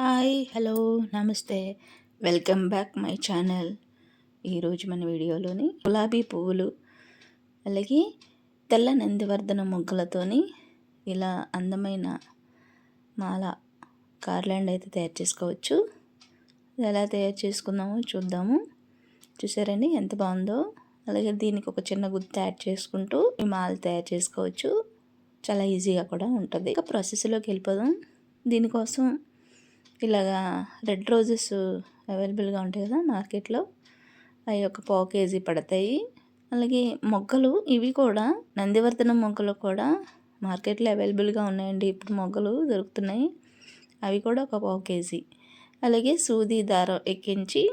Hi hello నమస్తే welcome back my channel. ఈరోజు మన వీడియోలోని గులాబీ పువ్వులు అలాగే తెల్ల నందివర్ధన మొగ్గలతోని ఇలా అందమైన మాల గార్లాండ్ అయితే తయారు చేసుకోవచ్చు. ఎలా తయారు చేసుకుందామో చూద్దాము. చూసారండి ఎంత బాగుందో. అలాగే దీనికి ఒక చిన్న గుత్త యాడ్ చేసుకుంటూ ఈ మాల తయారు చేసుకోవచ్చు. చాలా ఈజీగా కూడా ఉంటుంది. ఇక ప్రాసెస్లోకి వెళ్ళిపోదాం. దీనికోసం ఇలాగా రెడ్ రోజెస్ అవైలబుల్గా ఉంటాయి కదా మార్కెట్లో, అవి ఒక పావు కేజీ పడతాయి. అలాగే మొగ్గలు ఇవి కూడా నందివర్ధనం మొగ్గలు కూడా మార్కెట్లో అవైలబుల్గా ఉన్నాయండి. ఇప్పుడు మొగ్గలు దొరుకుతున్నాయి, అవి కూడా ఒక పావు కేజీ. అలాగే సూది దారం ఎక్కించి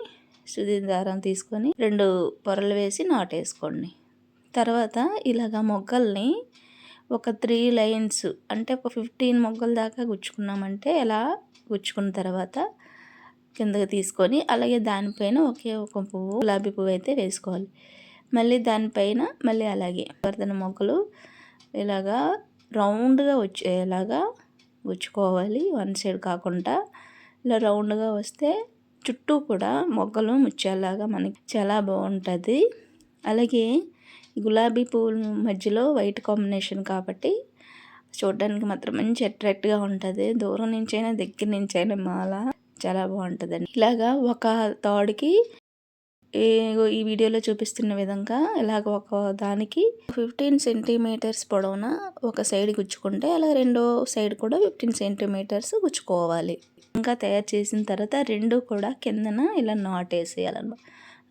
సూది దారం తీసుకొని 2 పొరలు వేసి నాటేసుకోండి. తర్వాత ఇలాగ మొగ్గల్ని ఒక 3 లైన్స్ అంటే ఒక 15 మొగ్గల దాకా గుచ్చుకున్నామంటే ఎలా గుచ్చుకున్న తర్వాత కిందకి తీసుకొని అలాగే దానిపైన ఒకే ఒక పువ్వు గులాబీ పువ్వు అయితే వేసుకోవాలి. మళ్ళీ దానిపైన మళ్ళీ అలాగే వర్ధన మొగ్గలు ఇలాగా రౌండ్గా వచ్చేలాగా గుచ్చుకోవాలి. వన్ సైడ్ కాకుండా ఇలా రౌండ్గా వస్తే చుట్టూ కూడా మొగ్గలు ముచ్చేలాగా మనకి చాలా బాగుంటుంది. అలాగే గులాబీ పువ్వుల మధ్యలో వైట్ కాంబినేషన్ కాబట్టి చూడడానికి మాత్రం మంచి అట్రాక్ట్గా ఉంటుంది. దూరం నుంచైనా దగ్గర నుంచైనా మాల చాలా బాగుంటుందండి. ఇలాగా ఒక తాడుకి ఈ వీడియోలో చూపిస్తున్న విధంగా ఇలాగ ఒక దానికి 15 సెంటీమీటర్స్ పొడవున ఒక సైడ్ గుచ్చుకుంటే అలా రెండో సైడ్ కూడా 15 సెంటీమీటర్స్ గుచ్చుకోవాలి. ఇంకా తయారు చేసిన తర్వాత రెండు కూడా కిందన ఇలా నాటేసేయాలన్నమాట.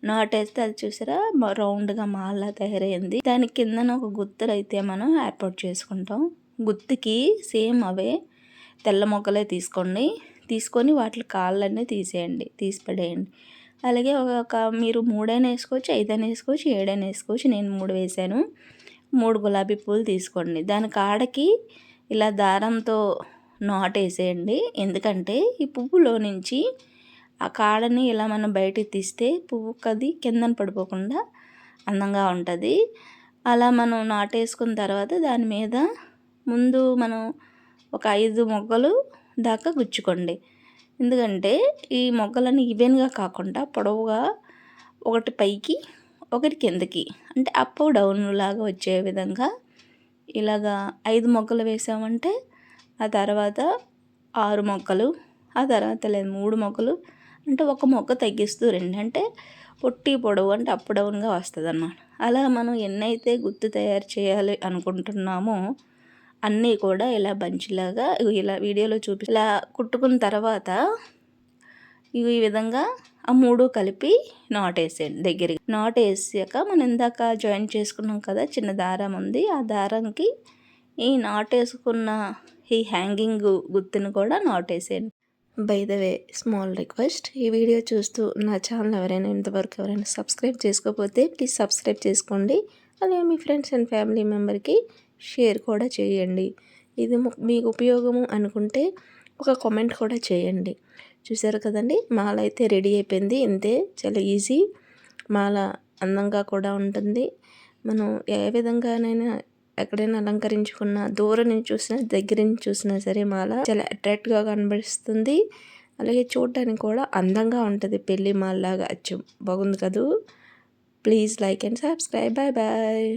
నాటేస్తే అది చూసారా రౌండ్గా మాల తయారైంది. దాని కిందన ఒక గుత్తలు అయితే మనం ఏర్పాటు చేసుకుంటాం. గుత్తికి సేమ్ అవే తెల్ల మొగ్గలే తీసుకొని వాటి కాళ్ళన్నీ తీసి పడేయండి. అలాగే ఒక మీరు 3 అయినా వేసుకోవచ్చు, 5 అయినా వేసుకోవచ్చు, 7 అయినా వేసుకోవచ్చు. నేను 3 వేసాను. 3 గులాబీ పువ్వులు తీసుకోండి. దాని కాడకి ఇలా దారంతో నాటేసేయండి. ఎందుకంటే ఈ పువ్వులో నుంచి ఆ కాడని ఇలా మనం బయటికి తీస్తే పువ్వు కది కిందన పడిపోకుండా అందంగా ఉంటుంది. అలా మనం నాటేసుకున్న తర్వాత దాని మీద ముందు మనం ఒక 5 మొగ్గలు దాకా గుచ్చుకోండి. ఎందుకంటే ఈ మొగ్గలను ఈవెన్గా కాకుండా పొడవుగా ఒకటి పైకి ఒకటి కిందకి అంటే అప్ డౌన్ లాగా వచ్చే విధంగా ఇలాగా 5 మొగ్గలు వేసామంటే ఆ తర్వాత 6 మొగ్గలు, ఆ తర్వాత లేదు 3 మొగ్గలు అంటే ఒక మొగ్గ తగ్గిస్తూ 2 అంటే పొట్టి పొడవు అంటే అప్ డౌన్గా వస్తుంది అన్నమాట. అలా మనం ఎన్నైతే గుత్తు తయారు చేయాలి అనుకుంటున్నామో అన్నీ కూడా ఇలా బంచిలాగా ఇలా వీడియోలో ఇలా కుట్టుకున్న తర్వాత ఈ విధంగా ఆ 3 కలిపి నాటేసేయండి. దగ్గరికి నాటేసాక మనం ఇందాక జాయింట్ చేసుకున్నాం కదా, చిన్న దారం ఉంది, ఆ దారంకి ఈ నాటేసుకున్న ఈ హ్యాంగింగ్ గుత్తును కూడా నాటేసేయండి. By the way small request, ఈ వీడియో చూస్తూ నా ఛానల్ ఎవరైనా సబ్స్క్రైబ్ చేసుకోకపోతే ప్లీజ్ సబ్స్క్రైబ్ చేసుకోండి. అలాగే మీ ఫ్రెండ్స్ అండ్ ఫ్యామిలీ మెంబర్కి షేర్ కూడా చేయండి. ఇది మీకు ఉపయోగము అనుకుంటే ఒక కామెంట్ కూడా చేయండి. చూసారు కదండి, మాల అయితే రెడీ అయిపోయింది. ఇంతే, చాలా ఈజీ. మాల అందంగా కూడా ఉంటుంది. మనం ఏ విధంగానైనా ఎక్కడైనా అలంకరించుకున్న దూరం నుంచి చూసినా దగ్గర నుంచి చూసినా సరే మాల చాలా అట్రాక్ట్గా కనిపిస్తుంది. అలాగే చూడటానికి కూడా అందంగా ఉంటుంది. పెళ్లి మాలలాగా అచ్చు బాగుంది కదూ. Please like and subscribe. Bye bye.